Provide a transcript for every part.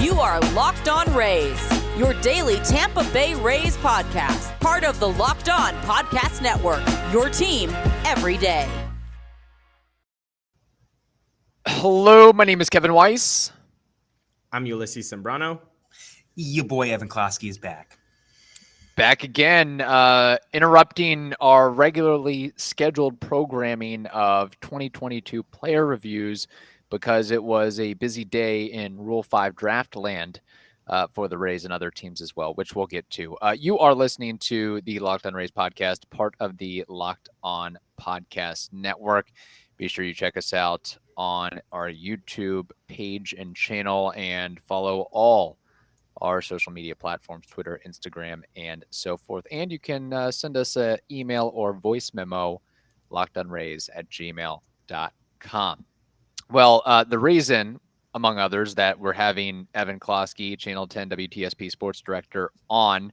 You are Locked On Rays, your daily Tampa Bay Rays podcast, part of the Locked On Podcast Network, your team every day. Hello, my name is Kevin Weiss. I'm Ulises Sambrano. Your boy Evan Closky is back. Back again, interrupting our regularly scheduled programming of 2022 player reviews because it was a busy day in Rule 5 draft land for the Rays and other teams as well, which we'll get to. You are listening to the Locked On Rays podcast, part of the Locked On Podcast Network. Be sure you check us out on our YouTube page and channel and follow all our social media platforms, Twitter, Instagram, and so forth. And you can send us an email or voice memo, lockedonrays@gmail.com. Well, the reason, among others, that we're having Evan Closky, Channel 10 WTSP Sports Director, on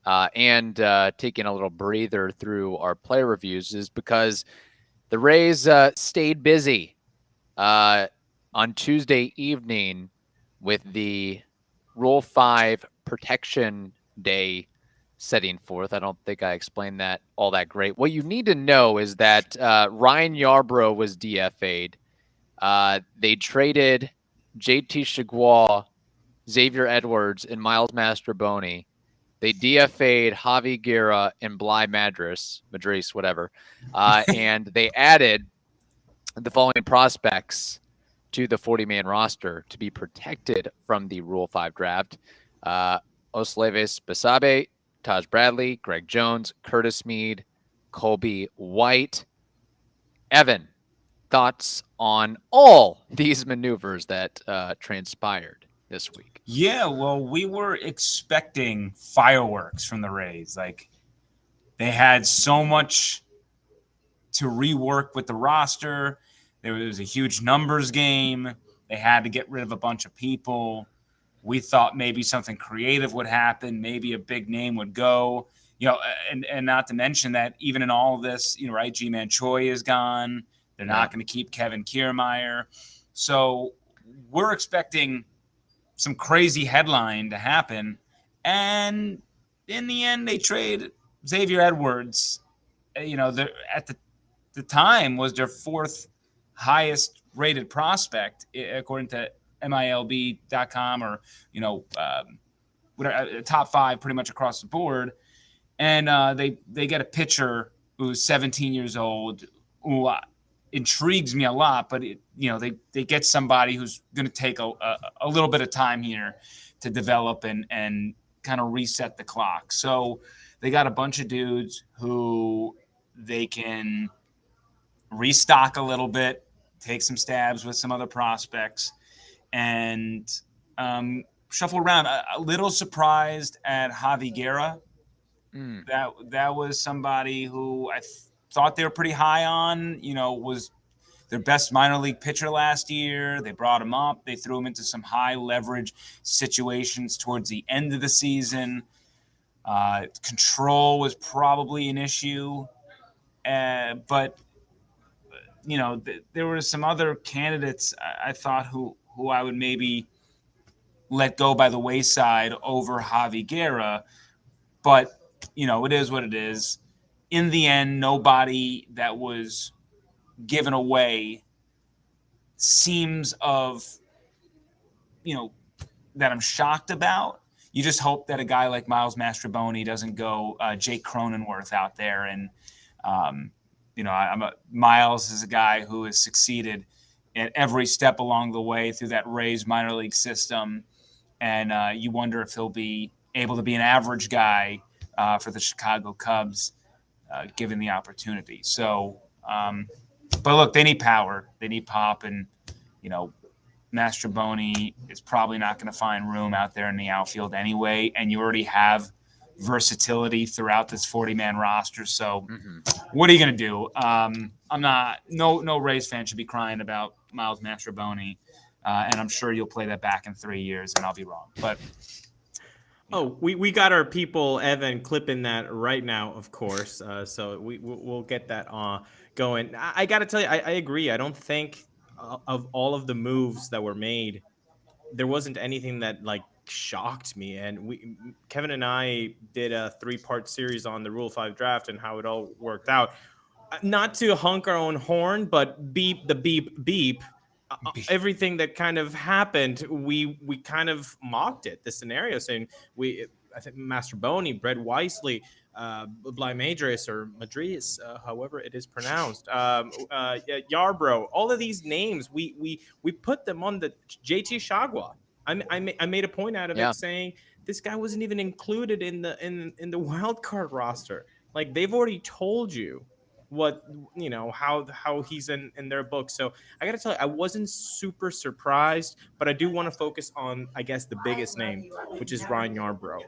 and taking a little breather through our player reviews is because the Rays stayed busy on Tuesday evening with the Rule 5 Protection Day setting forth. I don't think I explained that all that great. What you need to know is that Ryan Yarbrough was DFA'd. They traded J.T.Chargois Xavier Edwards and Miles Mastrobuoni. They DFA'd Javy Guerra and Bligh Madris, whatever. And they added the following prospects to the 40-man roster to be protected from the Rule 5 draft. Ulises Basabe, Taj Bradley, Greg Jones, Curtis Mead, Colby White. Evan, thoughts on all these maneuvers that transpired this week? Yeah, well, we were expecting fireworks from the Rays. Like, they had so much to rework with the roster. There was a huge numbers game. They had to get rid of a bunch of people. We thought maybe something creative would happen. Maybe a big name would go. And not to mention that even in all of this, right, G-Man Choi is gone. They're not going to keep Kevin Kiermaier. So we're expecting some crazy headline to happen. And in the end, they trade Xavier Edwards. At the time was their fourth highest rated prospect according to MILB.com or top 5 pretty much across the board, and they get a pitcher who's 17 years old who intrigues me a lot, but they get somebody who's going to take a little bit of time here to develop and kind of reset the clock. So they got a bunch of dudes who they can restock a little bit, take some stabs with some other prospects, and shuffle around. A little surprised at Javy Guerra. That was somebody who I thought they were pretty high on. Was their best minor league pitcher last year. They brought him up. They threw him into some high leverage situations towards the end of the season. Control was probably an issue, but there were some other candidates I thought who I would maybe let go by the wayside over Javy Guerra. But, it is what it is. In the end, nobody that was given away seems that I'm shocked about. You just hope that a guy like Miles Mastrobuoni doesn't go Jake Cronenworth out there. And, Miles is a guy who has succeeded at every step along the way through that Rays minor league system. And you wonder if he'll be able to be an average guy for the Chicago Cubs, given the opportunity. So, but look, they need power. They need pop. And, Mastrobuoni is probably not going to find room out there in the outfield anyway. And you already have versatility throughout this 40-man roster. So what are you going to do? No Rays fan should be crying about Miles Mastrobuoni. And I'm sure you'll play that back in 3 years and I'll be wrong. But we got our people, Evan, clipping that right now, of course. So we'll get that going. I got to tell you, I agree. I don't think of all of the moves that were made, there wasn't anything that like shocked me. And Kevin and I did a 3-part series on the Rule 5 draft and how it all worked out. Not to honk our own horn, but beep the beep beep. Everything that kind of happened, we kind of mocked it. The scenario saying I think Mastrobuoni, Weiss, Bligh Madris or Madris, however it is pronounced, Yarbrough, all of these names, we put them on the J.T.Chargois. I made a point out of it saying this guy wasn't even included in the wild card roster. Like, they've already told you what, how he's in their book. So I gotta tell you, I wasn't super surprised, but I do want to focus on, I guess, the biggest name, which is Ryan Yarbrough.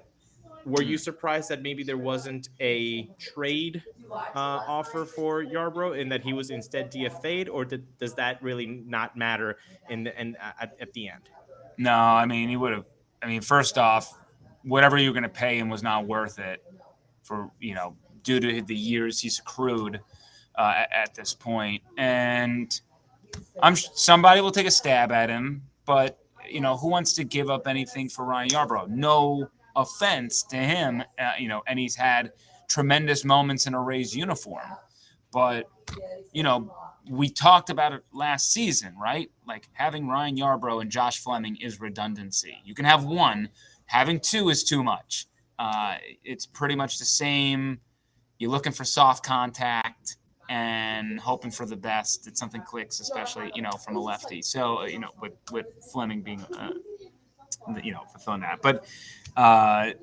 Were you surprised that maybe there wasn't a trade offer for Yarbrough and that he was instead DFA'd, or does that really not matter at the end? No, I mean, he would have. I mean, first off, whatever you were going to pay him was not worth it for, due to the years he's accrued at this point. And somebody will take a stab at him, but who wants to give up anything for Ryan Yarbrough? No offense to him, and he's had tremendous moments in a Rays uniform, but we talked about it last season, right? Like, having Ryan Yarbrough and Josh Fleming is redundancy. You can have one, having two is too much. It's pretty much the same. You're looking for soft contact and hoping for the best that something clicks, especially, from a lefty. So, with Fleming being, fulfilling that. But, I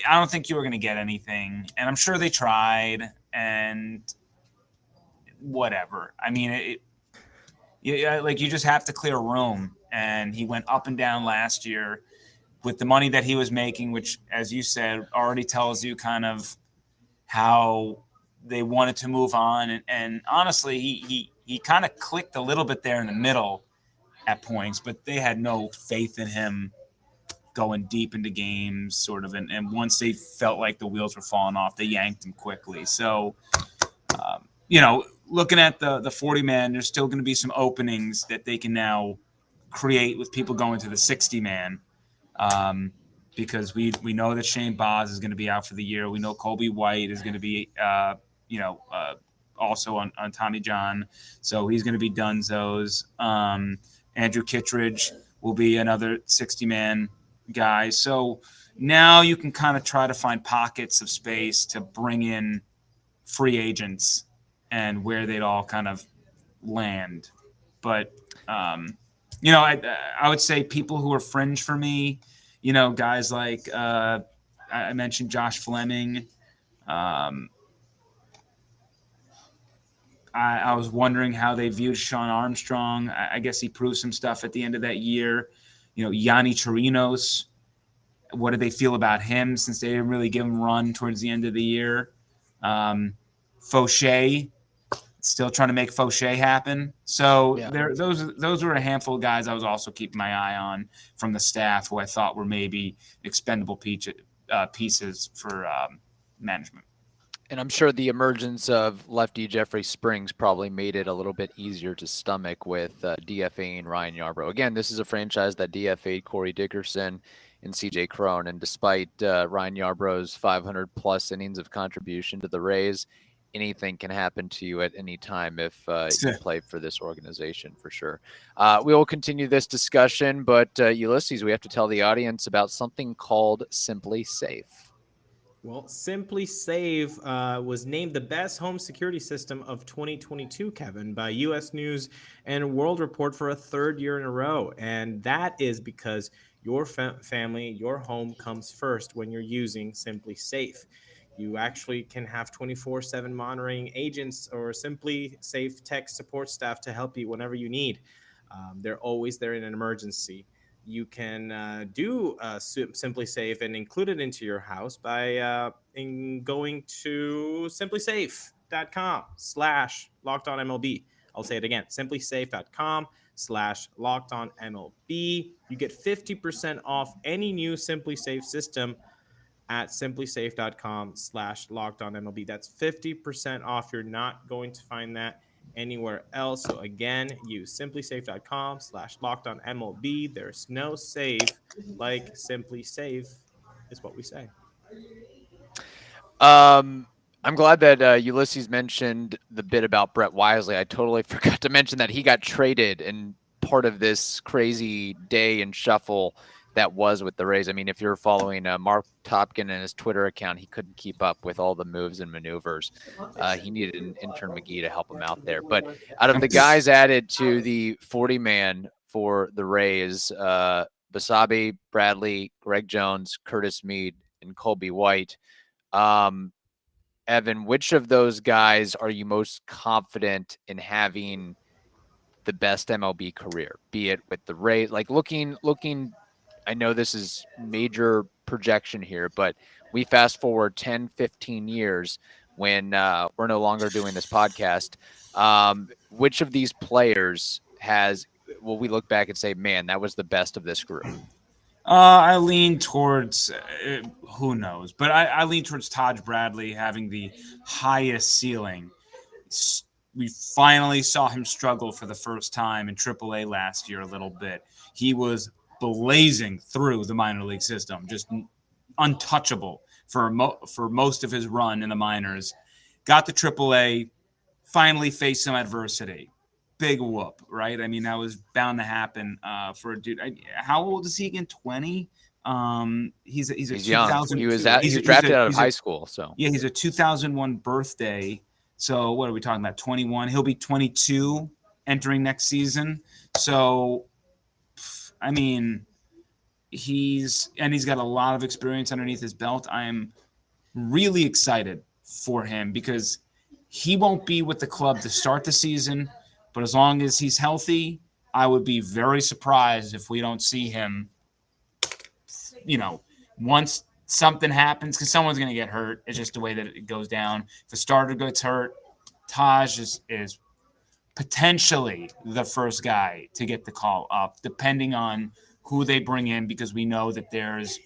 don't think you were going to get anything. And I'm sure they tried and whatever. I mean, you just have to clear room. And he went up and down last year with the money that he was making, which, as you said, already tells you kind of how they wanted to move on. And honestly, he kind of clicked a little bit there in the middle at points, but they had no faith in him going deep into games, sort of. And once they felt like the wheels were falling off, they yanked him quickly. So, looking at the 40-man, there's still going to be some openings that they can now create with people going to the 60-man. Because we know that Shane Baz is going to be out for the year. We know Colby White is going to be, also on Tommy John. So he's going to be Dunzos. Andrew Kittredge will be another 60-man guy. So now you can kind of try to find pockets of space to bring in free agents and where they'd all kind of land. But, I would say people who are fringe for me, guys like I mentioned Josh Fleming. I was wondering how they viewed Sean Armstrong. I guess he proved some stuff at the end of that year. Yanni Chirinos, what did they feel about him since they didn't really give him a run towards the end of the year? Fauché, still trying to make Fauché happen. So those were a handful of guys I was also keeping my eye on from the staff who I thought were maybe expendable pieces for management. And I'm sure the emergence of lefty Jeffrey Springs probably made it a little bit easier to stomach with DFA'ing Ryan Yarbrough. Again, this is a franchise that DFA'd Corey Dickerson and CJ Cron. And despite Ryan Yarbrough's 500-plus innings of contribution to the Rays, anything can happen to you at any time if you play for this organization, for sure. We will continue this discussion, but Ulises, we have to tell the audience about something called SimpliSafe. Well, SimpliSafe was named the best home security system of 2022, Kevin, by U.S. News and World Report for a third year in a row. And that is because your family, your home comes first when you're using SimpliSafe. You actually can have 24/7 monitoring agents or SimpliSafe tech support staff to help you whenever you need. They're always there in an emergency. You can do SimpliSafe and include it into your house by going to SimpliSafe.com/LockedOnMLB. I'll say it again, SimpliSafe.com/LockedOnMLB. You get 50% off any new SimpliSafe system at SimpliSafe.com/LockedOnMLB. That's 50% off. You're not going to find that anywhere else. So again, use simplisafe.com/lockedonMLB. There's no save like SimpliSafe is what we say. I'm glad that Ulises mentioned the bit about Brett Wisely. I totally forgot to mention that he got traded in part of this crazy day and shuffle that was with the Rays. I mean, if you're following Mark Topkin and his Twitter account, he couldn't keep up with all the moves and maneuvers. He needed an intern McGee to help him out there. But out of the guys added to the 40-man for the Rays, Basabe, Bradley, Greg Jones, Curtis Mead, and Colby White. Evan, which of those guys are you most confident in having the best MLB career? Be it with the Rays, like looking. I know this is major projection here, but we fast forward 10, 15 years when we're no longer doing this podcast. Which of these players will we look back and say, man, that was the best of this group? I lean towards, who knows, but I lean towards Taj Bradley having the highest ceiling. We finally saw him struggle for the first time in AAA last year a little bit. He was blazing through the minor league system, just untouchable for most of his run in the minors. Got to AAA, finally faced some adversity. Big whoop, right? I mean, that was bound to happen for a dude. How old is he again? 20. He's young. He was drafted out of high school, so yeah, he's a 2001 birthday. So what are we talking about? 21. He'll be 22 entering next season. So, I mean, he's got a lot of experience underneath his belt. I am really excited for him because he won't be with the club to start the season. But as long as he's healthy, I would be very surprised if we don't see him, once something happens, because someone's going to get hurt. It's just the way that it goes down. If a starter gets hurt, Taj is potentially the first guy to get the call up, depending on who they bring in, because we know that there's,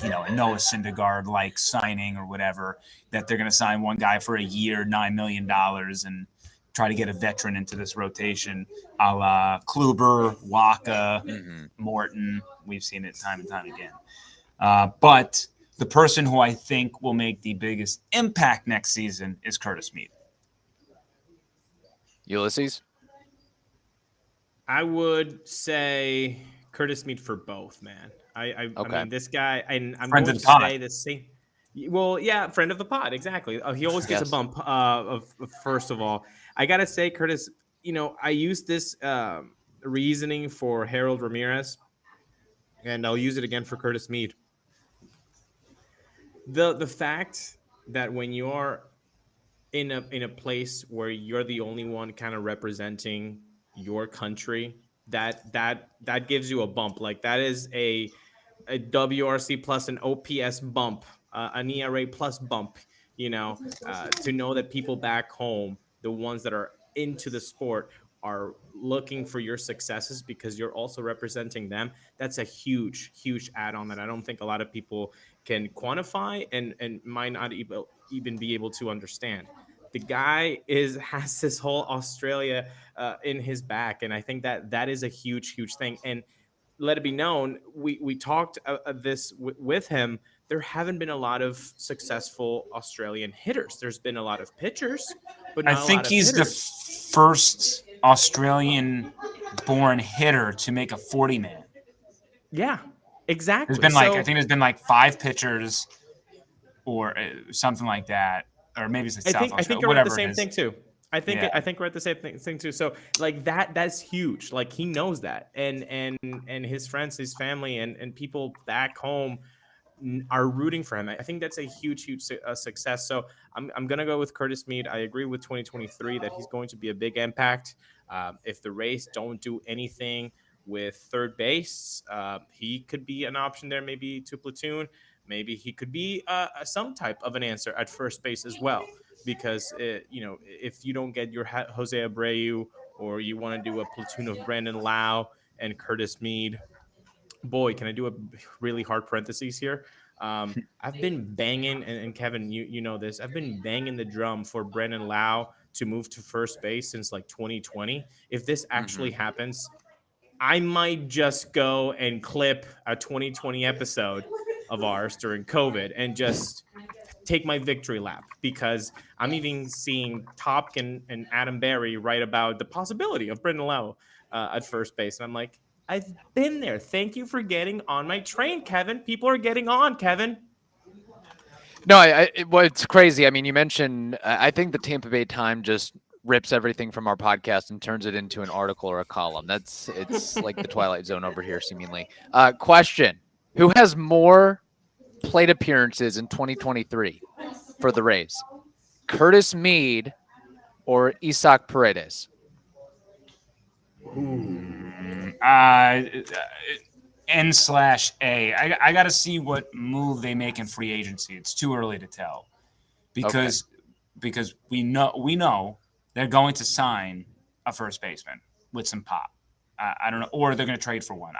a Noah Syndergaard like signing or whatever, that they're going to sign one guy for a year, $9 million, and try to get a veteran into this rotation, a la Kluber, Waka, Morton. We've seen it time and time again. But the person who I think will make the biggest impact next season is Curtis Mead. Ulises? I would say Curtis Mead for both, man. I mean, this guy, and I'm going to say the same. Well, yeah, friend of the pod, exactly. He always gets a bump. First of all, I gotta say, Curtis. I used this reasoning for Harold Ramirez, and I'll use it again for Curtis Mead. The fact that when you are in a place where you're the only one kind of representing your country, that gives you a bump. Like that is a WRC plus an OPS bump. An ERA plus bump, to know that people back home, the ones that are into the sport, are looking for your successes because you're also representing them. That's a huge, huge add-on that I don't think a lot of people can quantify and might not even be able to understand. The guy has this whole Australia in his back, and I think that is a huge, huge thing. And let it be known, we talked this with him. There haven't been a lot of successful Australian hitters. There's been a lot of pitchers, but not I think he's hitters. The first Australian-born hitter to make a 40-man. Yeah, exactly. I think there's been like 5 pitchers or something like that, or maybe it's South Australia. I think you're at the same thing too. I think we're at the same thing too. So like that's huge. Like he knows that, and his friends, his family, and people back home are rooting for him. I think that's a huge success. So I'm gonna go with Curtis Mead. I agree with 2023 that he's going to be a big impact. If the Rays don't do anything with third base, he could be an option there, maybe to platoon. Maybe he could be some type of an answer at first base as well. Because, if you don't get your Jose Abreu, or you want to do a platoon of Brandon Lau and Curtis Mead, boy, can I do a really hard parentheses here? I've been banging, and Kevin, you know this, I've been banging the drum for Brandon Lau to move to first base since like 2020. If this actually happens, I might just go and clip a 2020 episode of ours during COVID and just take my victory lap, because I'm even seeing Topkin and Adam Berry write about the possibility of Brendan Lowe at first base. And I'm like, I've been there. Thank you for getting on my train, Kevin. People are getting on, Kevin. No, well, it's crazy. I mean, you mentioned, I think the Tampa Bay Time just rips everything from our podcast and turns it into an article or a column. It's like the Twilight Zone over here, seemingly. Question: who has more plate appearances in 2023 for the Rays? Curtis Mead or Isaac Paredes? N/A. I got to see what move they make in free agency. It's too early to tell, because we know they're going to sign a first baseman with some pop. I don't know, or they're going to trade for one.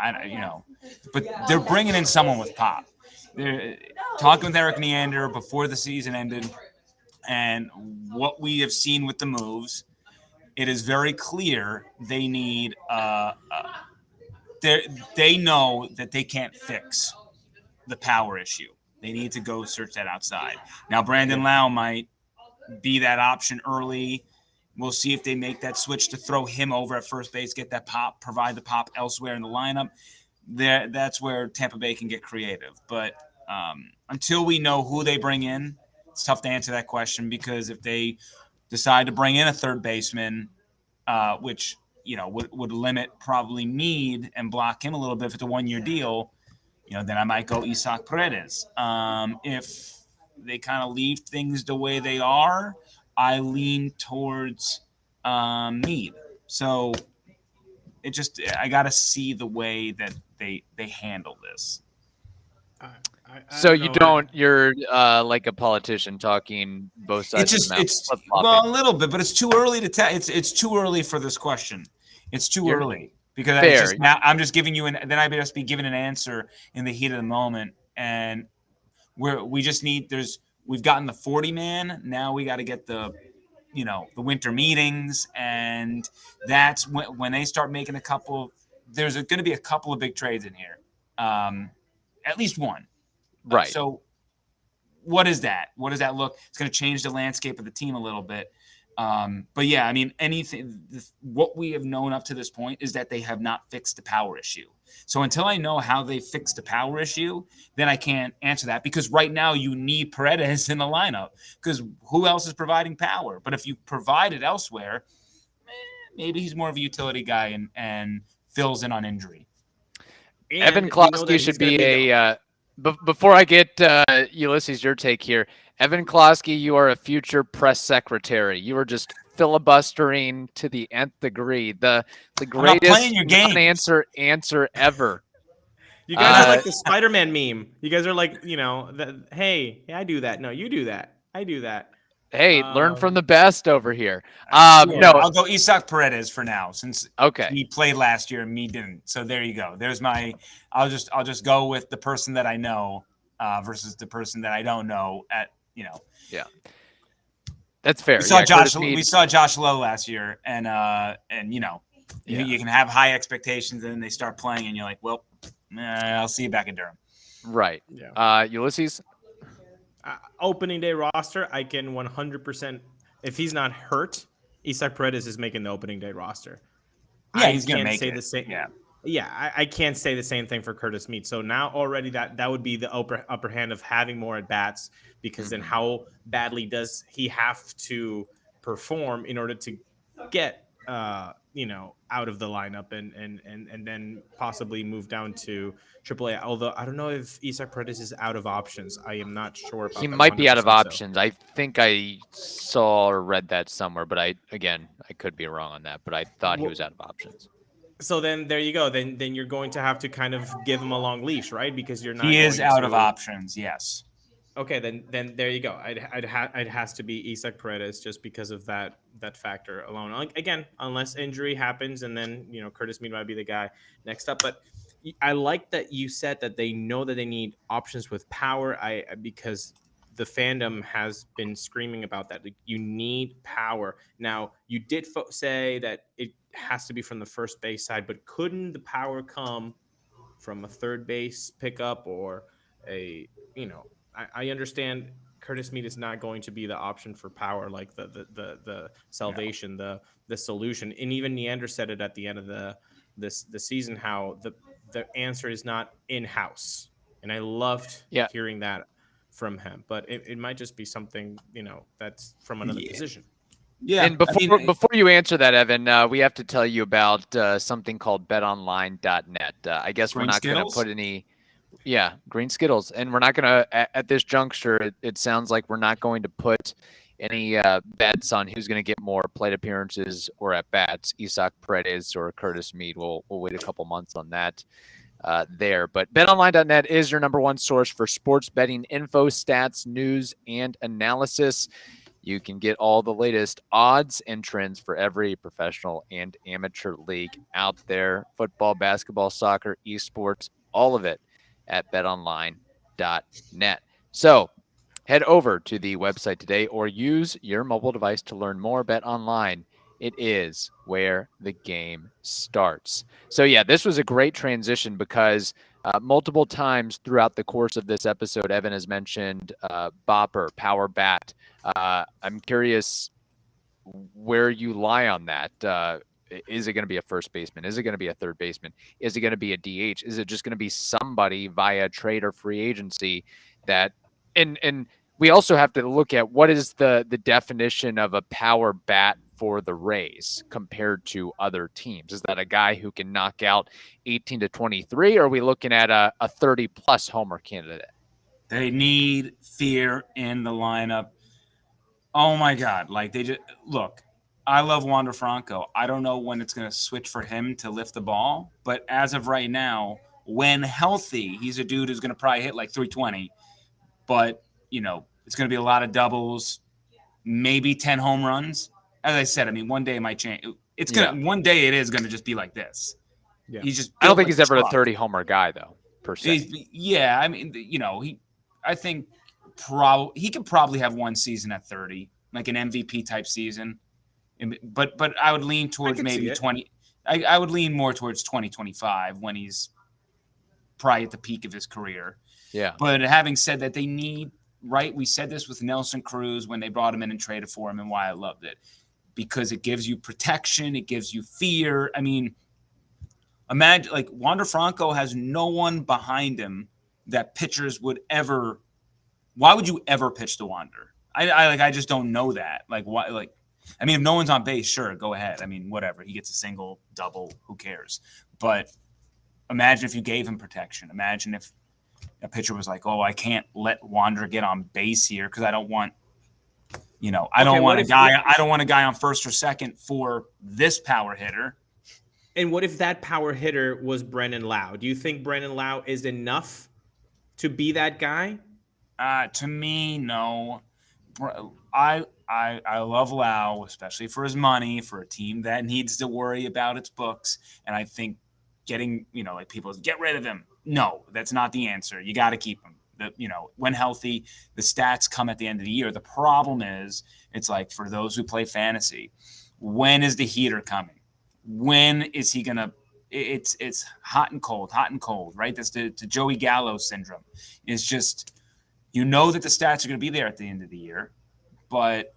But they're bringing in someone with pop. They're talking with Eric Neander before the season ended, and what we have seen with the moves, it is very clear they need they know that they can't fix the power issue. They need to go search that outside. Now, Brandon Lau might be that option early. We'll see if they make that switch to throw him over at first base, get that pop, provide the pop elsewhere in the lineup. That's where Tampa Bay can get creative. But until we know who they bring in, it's tough to answer that question, because if they decide to bring in a third baseman, which would limit probably Mead and block him a little bit if it's a 1-year deal, then I might go Isaac Paredes. If they kind of leave things the way they are, I lean towards Mead. So I got to see the way that they handle this. So you're like a politician talking both sides of the mouth. A little bit, but it's too early to tell. It's too early for this question. It's too early, because I'm just giving you then I just be given an answer in the heat of the moment, and we've gotten the 40 man. Now we got to get the winter meetings, and that's when they start making there's going to be a couple of big trades in here, at least one. Right. So what is that? What does that look? It's going to change the landscape of the team a little bit. But yeah, I mean, what we have known up to this point is that they have not fixed the power issue. So until I know how they fixed the power issue, then I can't answer that, because right now you need Paredes in the lineup, because who else is providing power? But if you provide it elsewhere, maybe he's more of a utility guy and fills in on injury. And Evan Closky should be before I get Ulises, your take here. Evan Closky, you are a future press secretary. You are just filibustering to the nth degree. The greatest answer ever. You guys are like the Spider-Man meme. You guys are like, hey, I do that. No, you do that. I do that. Hey, learn from the best over here. No, I'll go Isaac Paredes for now, since he played last year and me didn't. So there you go. There's I'll just go with the person that I know versus the person that I don't know. Yeah, that's fair. We saw Josh Lowe last year, and you can have high expectations, and then they start playing, and you're like, well, I'll see you back in Durham. Right. Yeah. Ulises. Opening day roster, I can 100%. If he's not hurt, Isaac Paredes is making the opening day roster. Yeah, he's going to make it. The same, I can't say the same thing for Curtis Mead. So now already that would be the upper hand of having more at bats, because then how badly does he have to perform in order to get out of the lineup and then possibly move down to AAA. Although I don't know if Isaac Paredes is out of options. I am not sure about he might be out of options. I think I saw or read that somewhere, but I could be wrong on that, but I thought he was out of options. So then there you go. Then you're going to have to kind of give him a long leash, right? Because you're not. He is out of options. Yes. Okay, then there you go. It has to be Isaac Paredes, just because of that factor alone. Again, unless injury happens, and then Curtis Mead might be the guy next up. But I like that you said that they know that they need options with power. Because the fandom has been screaming about that. Like, you need power. Now, you did say that it has to be from the first base side, but couldn't the power come from a third base pickup or I understand Curtis Mead is not going to be the option for power, like the salvation, the solution. And even Neander said it at the end of the season, how the answer is not in-house. And I loved hearing that from him, but it might just be something, that's from another position. Yeah. And before you answer that, Evan, we have to tell you about something called betonline.net. I guess we're not going to put any, green Skittles. And we're not going to, at this juncture, it sounds like we're not going to put any bets on who's going to get more plate appearances or at bats, Isaac Paredes or Curtis Mead. We'll wait a couple months on that there. But betonline.net is your number one source for sports betting info, stats, news, and analysis. You can get all the latest odds and trends for every professional and amateur league out there. Football, basketball, soccer, esports, all of it at betonline.net. So head over to the website today or use your mobile device to learn more. BetOnline, it is where the game starts. So this was a great transition because multiple times throughout the course of this episode, Evan has mentioned Bopper, Power Bat. I'm curious where you lie on that. Is it going to be a first baseman? Is it going to be a third baseman? Is it going to be a DH? Is it just going to be somebody via trade or free agency that and we also have to look at what is the definition of a power bat for the Rays compared to other teams. Is that a guy who can knock out 18 to 23? Or are we looking at a 30-plus homer candidate? They need fear in the lineup. Oh, my God. Like, they just – look, I love Wander Franco. I don't know when it's going to switch for him to lift the ball. But as of right now, when healthy, he's a dude who's going to probably hit like 320. But, it's going to be a lot of doubles, maybe 10 home runs. As I said, I mean, one day it might change. It's going to one day it is going to just be like this. Yeah. He's just I don't think he's ever a 30 homer guy though, per se. I mean, I think he could probably have one season at 30, like an MVP type season. But I would lean towards maybe 20. I would lean more towards 2025 when he's probably at the peak of his career. Yeah. But having said that, they need, right? We said this with Nelson Cruz when they brought him in and traded for him, and why I loved it. Because it gives you protection, it gives you fear. I mean, imagine like Wander Franco has no one behind him that pitchers would ever. Why would you ever pitch to Wander? I just don't know that. Like why? Like, I mean, if no one's on base, sure, go ahead. I mean, whatever. He gets a single, double, who cares? But imagine if you gave him protection. Imagine if a pitcher was like, "Oh, I can't let Wander get on base here because I don't want." I don't want a guy on first or second for this power hitter. And what if that power hitter was Brendan Lau? Do you think Brendan Lau is enough to be that guy? To me, no. I love Lau, especially for his money, for a team that needs to worry about its books. And I think getting, like people get rid of him. No, that's not the answer. You got to keep him. When healthy, the stats come at the end of the year. The problem is, it's like for those who play fantasy, when is the heater coming? When is he gonna? It's hot and cold, right? That's the Joey Gallo syndrome. It's just that the stats are going to be there at the end of the year, but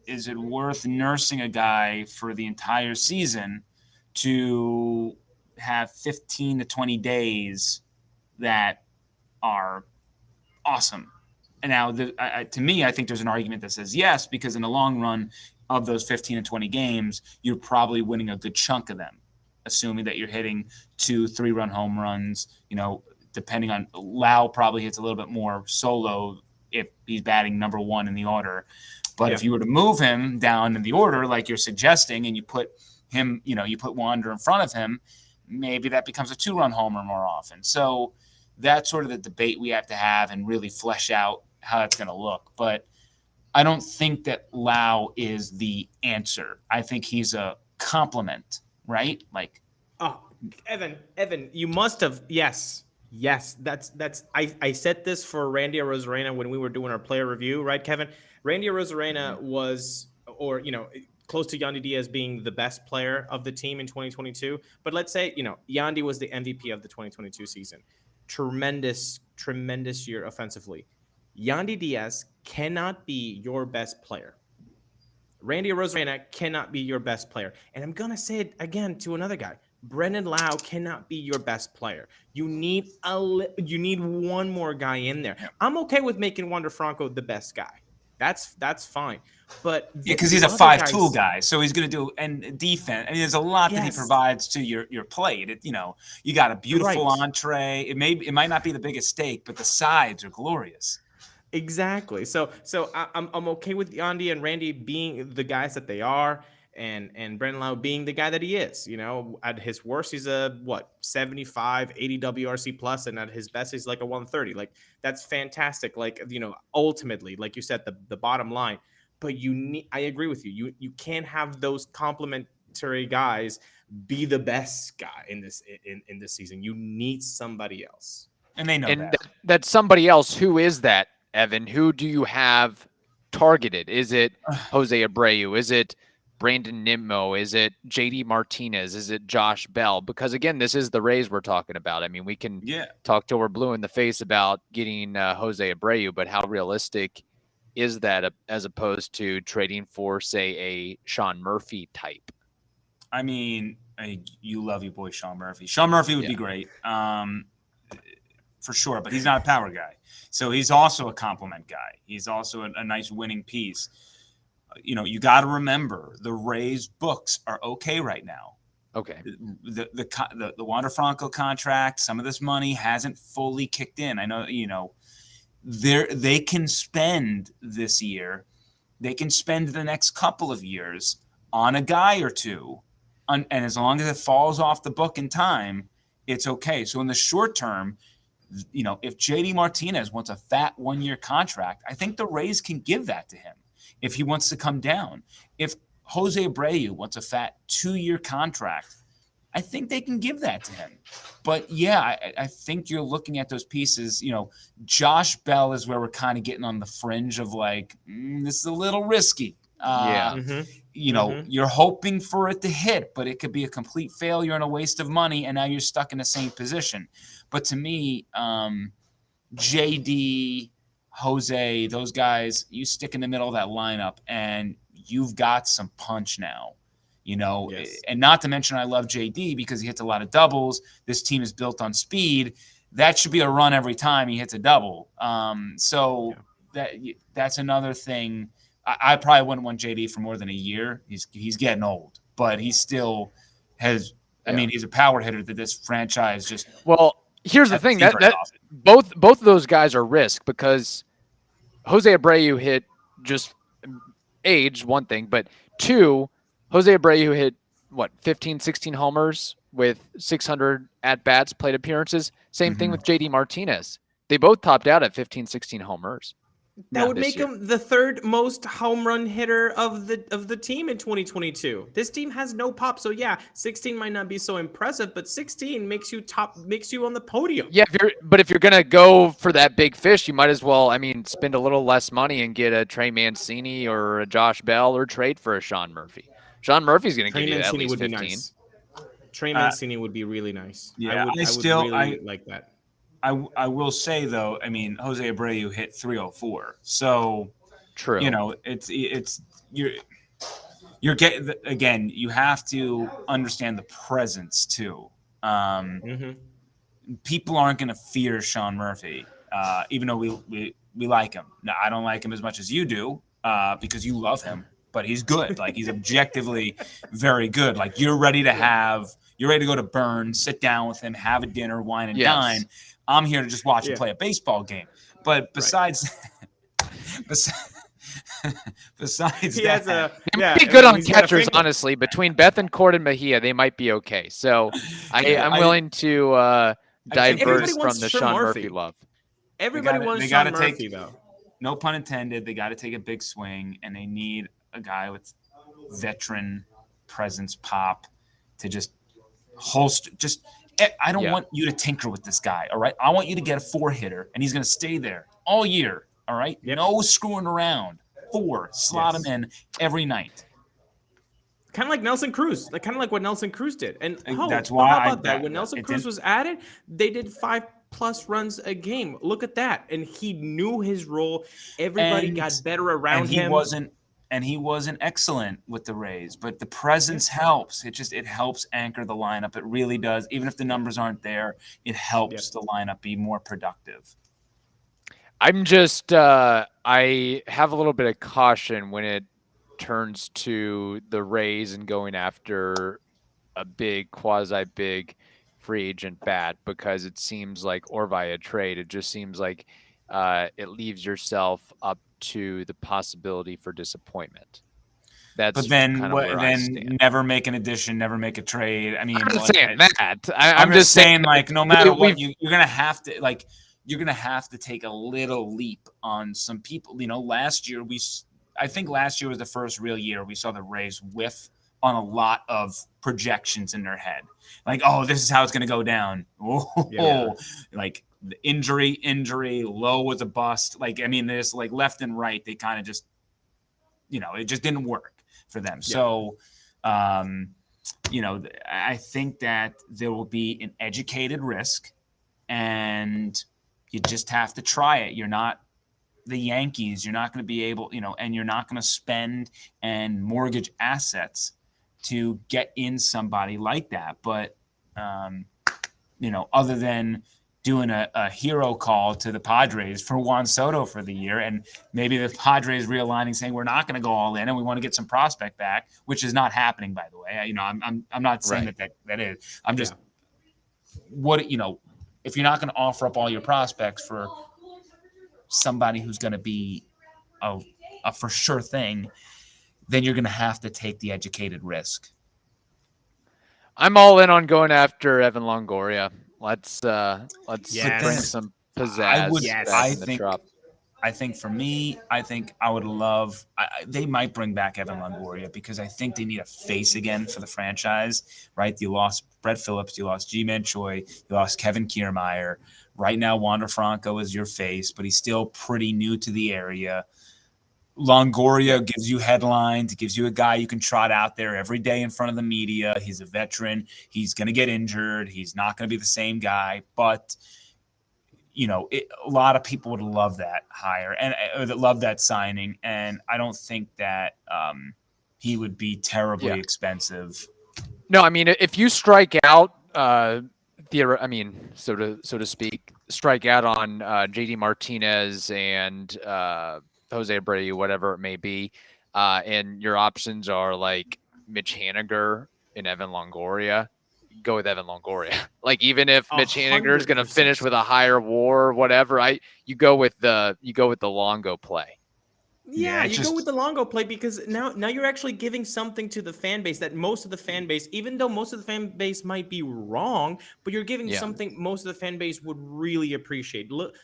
is it worth nursing a guy for the entire season to have 15 to 20 days that are awesome? And now, to me, I think there's an argument that says yes, because in the long run of those 15 and 20 games, you're probably winning a good chunk of them, assuming that you're hitting 2-3-run home runs. Depending on Lau, probably hits a little bit more solo if he's batting number one in the order. But if you were to move him down in the order, like you're suggesting, and you put him, you put Wander in front of him, maybe that becomes a 2-run homer more often. So that's sort of the debate we have to have and really flesh out how that's going to look. But I don't think that Lau is the answer. I think he's a complement, right? Like, Evan, you must have, yes. Yes, that's I said this for Randy Arozarena when we were doing our player review, right, Kevin? Randy Arozarena was, or close to Yandy Diaz being the best player of the team in 2022. But let's say, Yandy was the MVP of the 2022 season. Tremendous, tremendous year offensively. Yandy Diaz cannot be your best player. Randy Arozarena cannot be your best player. And I'm going to say it again to another guy. Brendan Lau cannot be your best player. You need one more guy in there. I'm okay with making Wander Franco the best guy. That's fine. But because he's a 5-tool guy, so he's going to do and defense. I mean, there's a lot that he provides to your plate. You got a beautiful entree. It might not be the biggest steak, but the sides are glorious. Exactly. So I'm okay with Yandy and Randy being the guys that they are, and Brendan Lau being the guy that he is. At his worst, he's a 75, 80 WRC plus, and at his best, he's like a 130. Like, that's fantastic. Like, ultimately, like you said, the bottom line. But I agree with you. You can't have those complementary guys be the best guy in this season. You need somebody else. And they know that. That's somebody else. Who is that? Evan, who do you have targeted? Is it Jose Abreu? Is it Brandon Nimmo? Is it J.D. Martinez? Is it Josh Bell? Because, again, this is the Rays we're talking about. I mean, we can talk till we're blue in the face about getting Jose Abreu, but how realistic is that as opposed to trading for, say, a Sean Murphy type? I mean, you love your boy Sean Murphy. Sean Murphy would be great. For sure, but he's not a power guy. So he's also a compliment guy. He's also a nice winning piece. You got to remember the Rays books are okay right now. Okay. The Wander Franco contract, some of this money hasn't fully kicked in. I know, they can spend this year. They can spend the next couple of years on a guy or two. And as long as it falls off the book in time, it's okay. So in the short term, if J.D. Martinez wants a fat 1-year contract, I think the Rays can give that to him if he wants to come down. If Jose Abreu wants a fat 2-year contract, I think they can give that to him. But, yeah, I think you're looking at those pieces. Josh Bell is where we're kind of getting on the fringe of this is a little risky. You're hoping for it to hit, but it could be a complete failure and a waste of money, and now you're stuck in the same position. But to me, JD, Jose, those guys, you stick in the middle of that lineup, and you've got some punch now. And not to mention I love JD because he hits a lot of doubles. This team is built on speed. That should be a run every time he hits a double. That's another thing. I probably wouldn't want JD for more than a year. He's getting old, but he still has. I mean, he's a power hitter that this franchise just. Well, here's the thing that both of those guys are risk because Jose Abreu hit just age, one thing, but two, Jose Abreu hit 15, 16 homers with 600 at bats, plate appearances. Same thing with JD Martinez. They both topped out at 15, 16 homers. That would make him the third most home run hitter of the team in 2022. This team has no pop, so 16 might not be so impressive, but 16 makes you on the podium. Yeah, if you're gonna go for that big fish, you might as well, spend a little less money and get a Trey Mancini or a Josh Bell or trade for a Sean Murphy. Sean Murphy's gonna give you at least 15. Nice. Trey Mancini would be really nice. Yeah, I would really like that. I will say though, Jose Abreu hit 304. So true. It's you're getting, again, you have to understand the presence too. People aren't going to fear Sean Murphy, even though we like him. Now, I don't like him as much as you do because you love him, but he's good. He's objectively very good. You're ready to go to Burns, sit down with him, have a dinner, wine and dine. I'm here to just watch him play a baseball game. But besides he that, might be good on catchers, honestly. Between Bethancourt and Mejia, they might be okay. So I'm willing to diverge from the Sean Murphy love. Everybody wants Sean Murphy, though. No pun intended. They got to take a big swing, and they need a guy with veteran presence, pop, to just I don't want you to tinker with this guy, all right? I want you to get a 4-hitter, and he's going to stay there all year, all right? Yep. No screwing around. 4, slot him in every night. Kind of like Nelson Cruz, kind of like what Nelson Cruz did. And that's why how about that? When Nelson Cruz was added, they did 5+ runs a game. Look at that. And he knew his role. Everybody got better around him. He wasn't excellent with the Rays, but the presence helps. It helps anchor the lineup. It really does. Even if the numbers aren't there, it helps the lineup be more productive. I'm just I have a little bit of caution when it turns to the Rays and going after a quasi-big free agent bat, because it seems like, or via trade, it just seems like it leaves yourself up to the possibility for disappointment. But then never make an addition, never make a trade. I mean, I'm not saying that. I'm just saying, like, no matter what, you're gonna have to take a little leap on some people. Last year I think last year was the first real year we saw the Rays whiff on a lot of projections in their head. Like, oh, this is how it's going to go down. Like the injury, low was a bust. Like, I mean, there's like left and right. They kind of just, it just didn't work for them. Yeah. So, I think that there will be an educated risk, and you just have to try it. You're not the Yankees. You're not going to be able, and you're not going to spend and mortgage assets to get in somebody like that. But, other than doing a hero call to the Padres for Juan Soto for the year, and maybe the Padres realigning, saying we're not going to go all in and we want to get some prospect back, which is not happening, by the way. I'm not saying that is. I'm just if you're not going to offer up all your prospects for somebody who's going to be a for sure thing, then you're going to have to take the educated risk. I'm all in on going after Evan Longoria. Let's bring some pizzazz. I think for me, I would love. They might bring back Evan Longoria, because I think they need a face again for the franchise. Right? You lost Brett Phillips, you lost G-Man Choi, you lost Kevin Kiermaier. Right now, Wander Franco is your face, but he's still pretty new to the area. Longoria gives you headlines, gives you a guy you can trot out there every day in front of the media. He's a veteran. He's going to get injured. He's not going to be the same guy. But, a lot of people would love that hire and love that signing. And I don't think that he would be terribly expensive. No, I mean, if you strike out, so to speak, strike out on JD Martinez and Jose Abreu, whatever it may be, and your options are like Mitch Haniger and Evan Longoria, go with Evan Longoria. Like, even if Mitch Haniger is going to finish with a higher WAR or whatever, you go with the Longo play. Yeah, you go with the Longo play, because now you're actually giving something to the fan base that most of the fan base, even though most of the fan base might be wrong, but you're giving something most of the fan base would really appreciate. Look,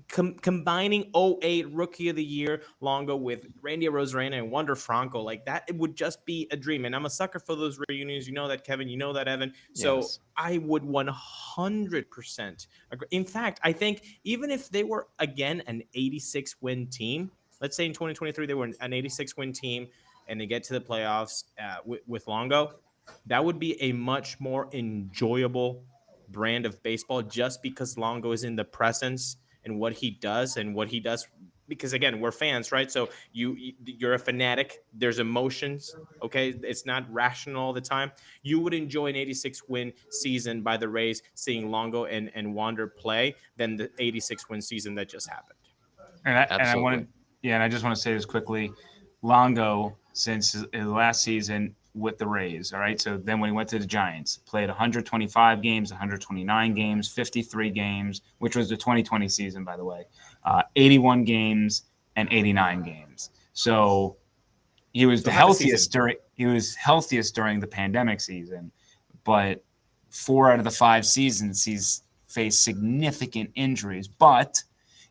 combining 08 Rookie of the Year Longo with Randy Arozarena and Wander Franco, like that, it would just be a dream. And I'm a sucker for those reunions. You know that, Kevin. You know that, Evan. So I would 100% agree. In fact, I think even if they were, again, an 86-win team, let's say in 2023 they were an 86-win team and they get to the playoffs with Longo, that would be a much more enjoyable brand of baseball, just because Longo is in the presence and what he does, because again, we're fans, right? So you're a fanatic. There's emotions, okay? It's not rational all the time. You would enjoy an 86-win season by the Rays, seeing Longo and Wander play, than the 86-win season that just happened. And I just want to say this quickly. Longo, since his last season with the Rays, all right? So then when he went to the Giants, played 125 games, 129 games, 53 games, which was the 2020 season, by the way, 81 games and 89 games. So he was healthiest during the pandemic season, but 4 out of the 5 seasons he's faced significant injuries. But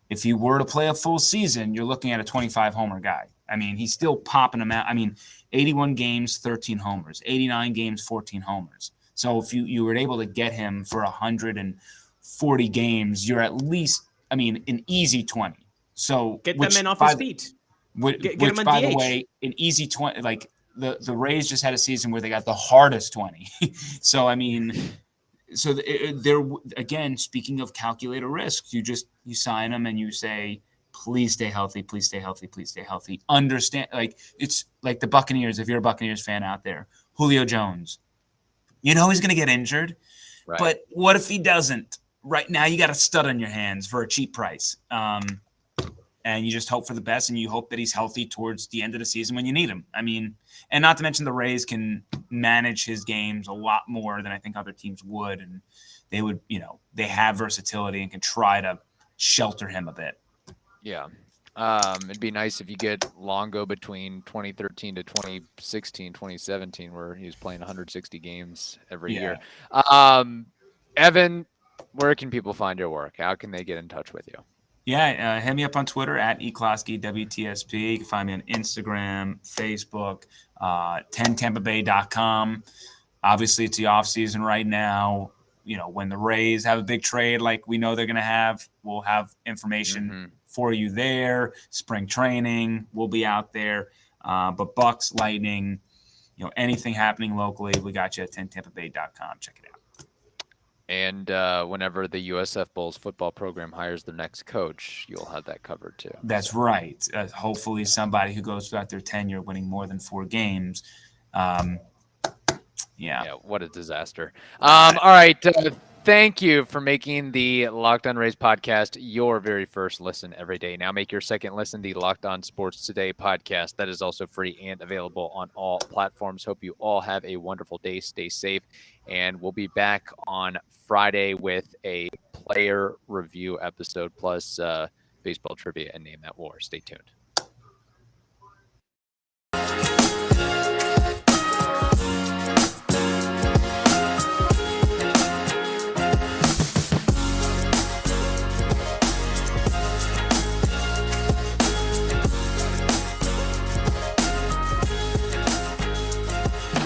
if he were to play a full season, you're looking at a 25 homer guy. I mean, he's still popping them out. I mean, 81 games, 13 homers, 89 games, 14 homers. So if you were able to get him for 140 games, you're at least, I mean, an easy 20. So get them in off his feet. Which by the way, an easy 20, like the Rays just had a season where they got the hardest 20. So, I mean, so they're, again, speaking of calculated risks, you sign them and you say, please stay healthy, please stay healthy, please stay healthy. Understand, like, it's like the Buccaneers, if you're a Buccaneers fan out there, Julio Jones, you know he's going to get injured, Right. But what if he doesn't? Right now, you got a stud on your hands for a cheap price. And you just hope for the best, and you hope that he's healthy towards the end of the season when you need him. I mean, and not to mention the Rays can manage his games a lot more than I think other teams would, and they would, they have versatility and can try to shelter him a bit. Yeah. It'd be nice if you get Longo between 2013 to 2016, 2017, where he was playing 160 games every year. Evan, where can people find your work? How can they get in touch with you? Yeah, hit me up on Twitter at Closky WTSP. You can find me on Instagram, Facebook, 10tampabay.com. Obviously, it's the off season right now. When the Rays have a big trade like we know they're going to have, we'll have information for you there. Spring training, we'll be out there. But Bucks, Lightning, anything happening locally, we got you at 10tampabay.com. Check it out. And whenever the USF Bulls football program hires their next coach, you'll have that covered too. That's right. Hopefully somebody who goes throughout their tenure winning more than 4 games. Yeah, what a disaster. All right. Thank you for making the Locked On Rays podcast your very first listen every day. Now make your second listen the Locked On Sports Today podcast. That is also free and available on all platforms. Hope you all have a wonderful day. Stay safe. And we'll be back on Friday with a player review episode plus baseball trivia and Name That War. Stay tuned.